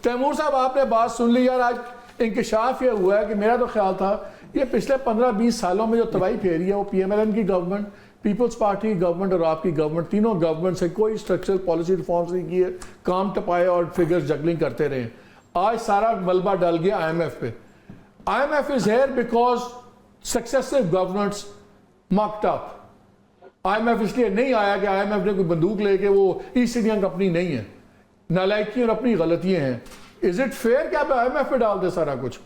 तैमूर साहब, आपने बात सुन ली यार। आज इंकशाफ ये हुआ है कि मेरा तो ख्याल था ये पिछले 15-20 सालों में जो तबाही फेरी है वो पीएमएलएन की गवर्नमेंट, पीपल्स पार्टी की गवर्नमेंट और आपकी गवर्नमेंट, तीनों गवर्नमेंट से कोई स्ट्रक्चरल पॉलिसी रिफॉर्म्स नहीं किए, काम टपाए और फिगर्स जगलिंग करते रहे। आज सारा मलबा डल गया आईएमएफ पे। IMF is here because successive governments mucked up. IMF इसलिए नहीं आया कि IMF ने कोई बंदूक लेके, वो ईस्ट इंडिया कंपनी नहीं है, नालायकी और अपनी गलतियां हैं। इज इट फेयर कि आप IMF पे डाल दे सारा कुछ?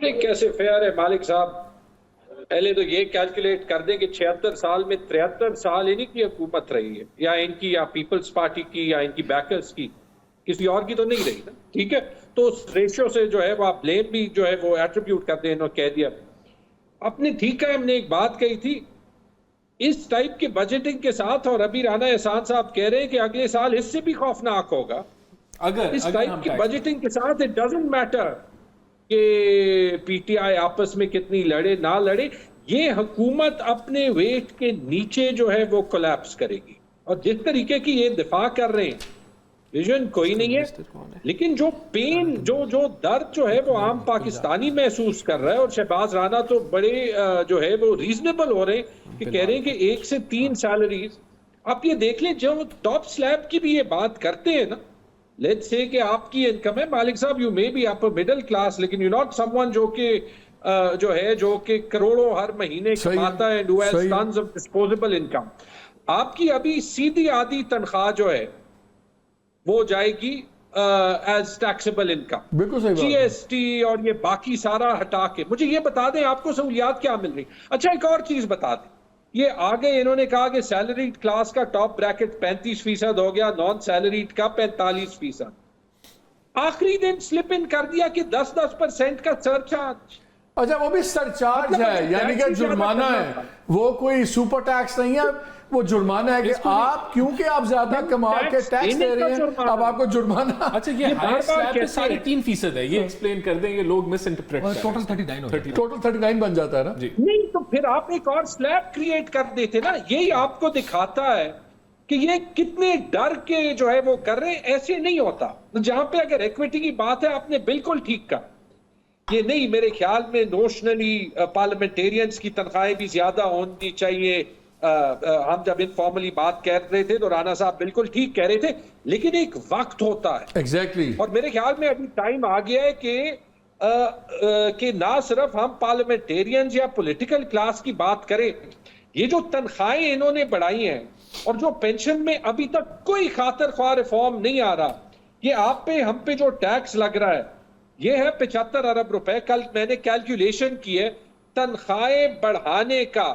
कैसे फेयर है मालिक साहब? पहले तो ये कैलकुलेट कर दें कि 76 साल में 73 साल इन्हीं की हुकूमत रही है, या इनकी, या पीपल्स पार्टी की, या इनकी बैकर्स की, किसी और की तो नहीं रही ना। ठीक है, तो उस रेशियो से जो है वो आप ब्लेम भी जो है वो एट्रीब्यूट कर दें और कह दिया अपने। ठीक है, हमने एक बात कही थी इस टाइप के बजटिंग के साथ, और अभी राना एहसान साहब कह रहे हैं कि अगले साल इससे भी खौफनाक होगा अगर इस टाइप की बजटिंग के साथ। इट डजंट मैटर कि पीटीआई आपस में कितनी लड़े ना लड़े, ये हुकूमत अपने वेट के नीचे जो है वो कोलैप्स करेगी। और जिस तरीके की ये दिफा कर रहे हैं, विजन कोई नहीं है, लेकिन जो पेन, जो दर्द जो है वो आम पाकिस्तानी महसूस कर रहा है। और शहबाज राना तो बड़े जो है वो रीजनेबल हो रहे हैं कि कह रहे हैं कि 1 से 3 सैलरीज। आप ये देख लें, जो टॉप स्लैब की भी ये बात करते हैं ना, लेट्स से कि आपकी इनकम है मालिक साहब, you may be upper middle class, लेकिन यू नॉट समवन जो कि करोड़ों हर महीने कमाता है, do has tons of disposable income. आपकी अभी सीधी आधी तनख्वाह जो है वो जाएगी एज टैक्सेबल इनकम, बिल्कुल सही बात। जीएसटी और ये बाकी सारा हटा के मुझे ये बता दें आपको सहूलियात क्या मिल रही। अच्छा, एक और चीज बता दें, ये आगे इन्होंने कहा कि सैलरीड क्लास का टॉप ब्रैकेट 35% हो गया, नॉन सैलरीड का 45%। आखिरी दिन स्लिप इन कर दिया कि 10% का सरचार्ज। अच्छा, वो भी सरचार्ज है, यानी कि जुर्माना है, वो कोई सुपर टैक्स नहीं है, वो जुर्माना है कि आप, क्योंकि आप ज्यादा कमा के टैक्स दे रहे हैं, अब आपको जुर्माना। अच्छा, ये हायर स्लैब पे 3.5% है, ये एक्सप्लेन कर देंगे, लोग मिस इंटरप्रेट कर रहे हैं। टोटल 39 बन जाता है ना जी। नहीं तो फिर आप एक और स्लैब क्रिएट कर देते ना। यही आपको दिखाता है कि ये कितने डर के जो है वो कर रहे हैं। ऐसे नहीं होता। जहां पे अगर इक्विटी की बात है, आपने बिल्कुल ठीक कहा, ये नहीं, मेरे ख्याल में नोशनली पार्लियामेंटेरियंस की तनख्वाहें भी ज्यादा होनी चाहिए। हम जब इनफॉर्मली बात कर रहे थे तो राणा साहब बिल्कुल ठीक कह रहे थे, लेकिन एक वक्त होता है। एग्जैक्टली। और मेरे ख्याल में अभी टाइम आ गया है कि ना सिर्फ हम पार्लियामेंटेरियंस या पॉलिटिकल क्लास की बात करें, ये जो तनख्वाहें इन्होंने बढ़ाई हैं और जो पेंशन में अभी तक कोई खातिर ख्वाह रिफॉर्म नहीं आ रहा, ये आप पे हम पे जो टैक्स लग रहा है ये है 75 अरब रुपए। कल मैंने कैलकुलेशन की है, तनख्वाहें बढ़ाने का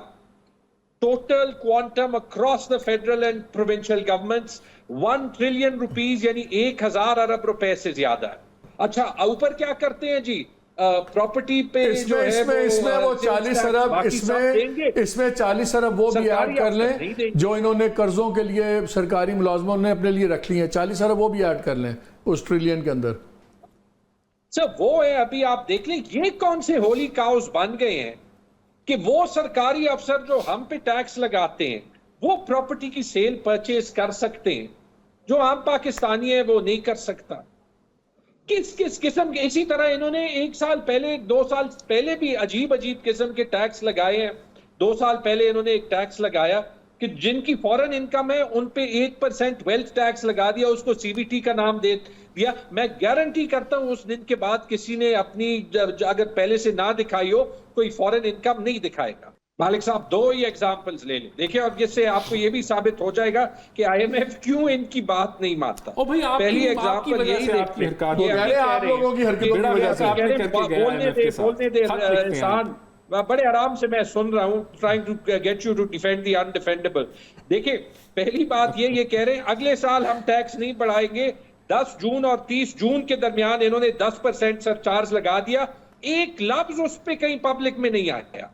total quantum across the federal and provincial governments 1 trillion rupees, यानी 1000 अरब रुपए से ज्यादा है। अच्छा, ऊपर क्या करते हैं जी, प्रॉपर्टी पे जो है इसमें वो 40 अरब, इसमें 40 अरब वो भी ऐड कर लें जो इन्होंने कर्जों के लिए सरकारी मुलाजमों ने अपने लिए रख ली है, 40 अरब वो भी ऐड कर लें उस ट्रिलियन के अंदर। सर वो है, अभी आप देख लें ये कौन से होली काउस बन गए हैं कि वो सरकारी अफसर जो हम पे टैक्स लगाते हैं वो प्रॉपर्टी की सेल परचेज कर सकते हैं, जो आम पाकिस्तानी है वो नहीं कर सकता। किस किस किस्म के, इसी तरह इन्होंने 1 साल पहले 2 साल पहले भी अजीब अजीब किस्म के टैक्स लगाए हैं। 2 साल पहले इन्होंने एक टैक्स लगाया कि जिनकी फॉरेन इनकम है उन पे 1% वेल्थ टैक्स लगा दिया, उसको सीबीटी का नाम दे दिया। मैं गारंटी करता हूं उस दिन के बाद किसी ने अपनी अगर पहले से ना दिखाई हो, कोई फॉरेन इनकम नहीं दिखाएगा। मालिक साहब 2 ही एग्जांपल्स ले लें, देखिए, और जिससे आपको ये भी साबित हो जाएगा कि IMF क्यों इनकी बात नहीं मानता। पहली एग्जांपल यही आप लोगों की हरकतों की वजह से। बोलने दे इंसान, बड़े आराम से मैं सुन रहा हूं, trying to get you to defend the undefendable. देखिए, पहली बात ये कह रहे हैं अगले साल हम टैक्स नहीं बढ़ाएंगे। 10 जून और 30 जून के दरमियान इन्होंने 10% सरचार्ज लगा दिया, एक लफ्ज उस पर कहीं पब्लिक में नहीं आया।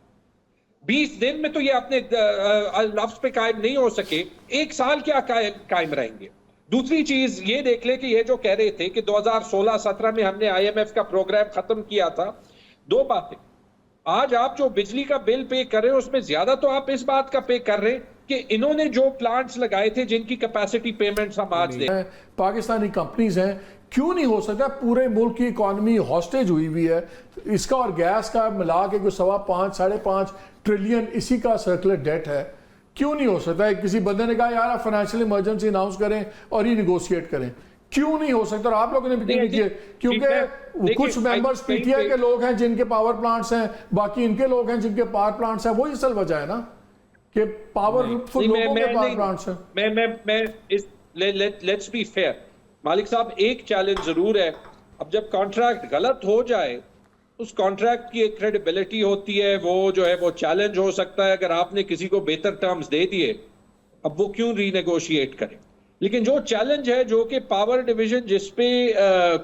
20 दिन में तो ये अपने लफ्ज पे कायम नहीं हो सके, 1 साल क्या कायम रहेंगे। दूसरी चीज ये देख ले कि ये जो कह रहे थे कि 2016-17 में हमने IMF का प्रोग्राम खत्म किया था। 2 बातें, आज आप जो बिजली का बिल पे कर रहे हैं उसमें ज्यादा तो आप इस बात का पे कर रहे हैं कि इन्होंने जो प्लांट्स लगाए थे जिनकी कैपेसिटी पेमेंट्स हम आज दें, पाकिस्तानी कंपनीज हैं, क्यों नहीं हो सकता? पूरे मुल्क की इकॉनमी हॉस्टेज हुई हुई है, इसका और गैस का मिला के कोई 5.5 5.5 ट्रिलियन इसी का सर्कुलर डेट है। क्यों नहीं हो सकता? किसी बंदे ने कहा यार आप फाइनेंशियल इमरजेंसी अनाउंस करें और ये निगोशिएट करें, क्यों नहीं हो सकता? और आप लोगों ने भी क्यों नहीं किए? क्योंकि कुछ मेंबर्स पीटीआई के लोग हैं जिनके पावर प्लांट्स हैं, बाकी इनके लोग हैं जिनके पावर प्लांट्स हैं। वही असल वजह है ना कि पावरफुल लोगों के पावर प्लांट्स हैं। लेट्स बी फेयर मालिक साहब, एक चैलेंज जरूर है। अब जब कॉन्ट्रैक्ट गलत हो जाए, उस कॉन्ट्रैक्ट की एक क्रेडिबिलिटी होती है, वो जो है वो चैलेंज हो सकता है। अगर आपने किसी को बेहतर टर्म्स दे दिए, अब वो क्यों रीनेगोशिएट करें? लेकिन जो चैलेंज है, जो कि पावर डिवीजन जिसपे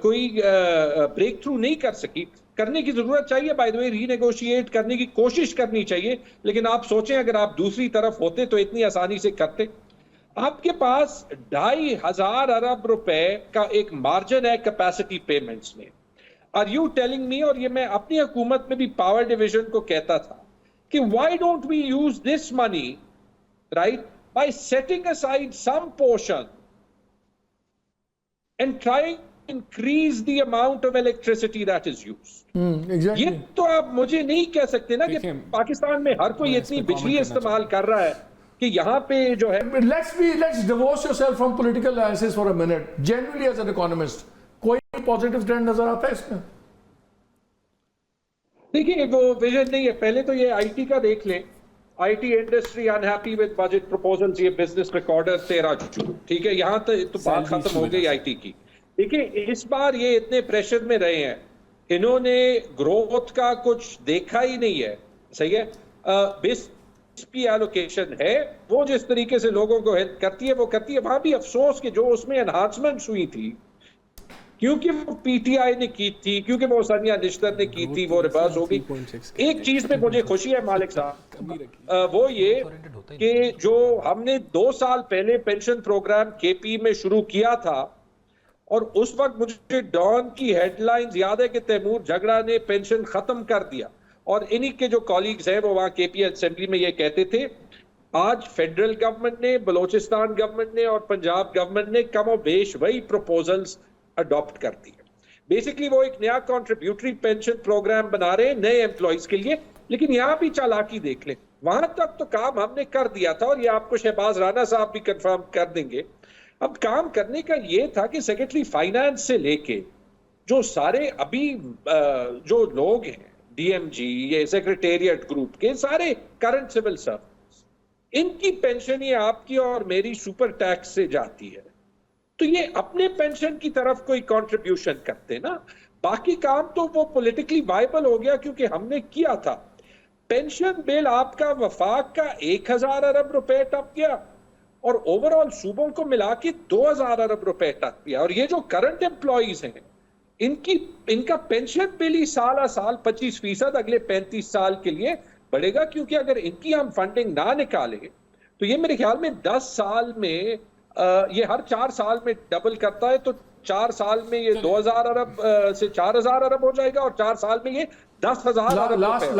कोई ब्रेक थ्रू नहीं कर सकी, करने की जरूरत चाहिए। बाय द वे, रीनेगोशिएट करने की कोशिश करनी चाहिए। लेकिन आप सोचें, अगर आप दूसरी तरफ होते तो इतनी आसानी से करते। आपके पास 2,500 अरब रुपए का एक मार्जिन है कैपेसिटी पेमेंट्स में। आर यू टेलिंग मी, और ये मैं अपनी हुकूमत में भी पावर डिवीजन को कहता था कि why don't we use this money, right, by setting aside some portion and trying to increase the amount of electricity that is used. Exactly. ये तो आप मुझे नहीं कह सकते ना कि पाकिस्तान में हर कोई इतनी बिजली इस्तेमाल कर रहा है कि यहाँ पे जो है। Let's divorce yourself from political alliances for a minute. Genuinely as an economist, कोई पॉजिटिव ट्रेंड नजर आता है इसमें? देखिए, वो विजन नहीं है। पहले तो ये आईटी का देख लें। IT industry unhappy with budget proposals, ये बिजनेस रिकॉर्डर 13 जून, ठीक है, यहां तक तो बात खत्म हो गई आईटी की। देखिए, इस बार ये इतने प्रेशर में रहे हैं, इन्होंने ग्रोथ का कुछ देखा ही नहीं है। सही है, की एलोकेशन है, वो जिस तरीके से लोगों को हेल्प करती है वो करती है। वहां भी अफसोस कि जो उसमें एनहांसमेंट्स हुई थी, क्योंकि वो पीटीआई ने की थी, क्योंकि वो सानिया निश्तर ने की थी, वो रिवर्स हो गई। एक चीज पे मुझे खुशी है मालिक साहब, वो ये कि जो हमने 2 साल पहले पेंशन प्रोग्राम केपी में शुरू किया था, और उस वक्त मुझे डॉन की हेडलाइंस याद है कि तैमूर झगड़ा ने पेंशन खत्म कर दिया, और इन्हीं के जो कॉलीग्स हैं वो वहां केपी असेंबली में ये कहते थे। आज फेडरल गवर्नमेंट ने, बलोचिस्तान गवर्नमेंट ने और पंजाब गवर्नमेंट ने कमोबेश वही प्रपोजल्स अडॉप्ट कर दी है। बेसिकली वो एक नया कंट्रीब्यूटरी पेंशन प्रोग्राम बना रहे हैं नए एम्प्लॉइज के लिए। लेकिन यहां भी चालाकी देख लें, वहां तक तो काम हमने कर दिया था, और ये आपको शहबाज राना साहब भी कंफर्म कर देंगे। अब काम करने का ये था कि सेक्रेटरी फाइनेंस से लेके जो सारे अभी जो लोग हैं, डीएमजी, ये सेक्रेटेरिएट ग्रुप के सारे करंट सिविल सर्वेंट्स, इनकी पेंशन ये आपकी और मेरी सुपर टैक्स से जाती है। तो ये अपने पेंशन की तरफ कोई कंट्रीब्यूशन करते ना, बाकी काम तो वो पॉलिटिकली वायबल हो गया क्योंकि हमने किया था। पेंशन बिल आपका वफाक का 1,000 अरब रुपए टप गया, और ओवरऑल सूबों को मिला के 2,000 अरब रुपए टप गया। और ये जो करंट एम्प्लॉइज हैं, इनका पेंशन बिल ही साल 25% अगले 35 साल के लिए बढ़ेगा, क्योंकि अगर इनकी हम फंडिंग ना निकालें तो ये मेरे ख्याल में 10 साल में ये हर 4 साल में डबल करता है, तो 4 साल में ये 2,000 अरब से 4,000 अरब हो जाएगा, और 4 साल में ये 10,000 अरब।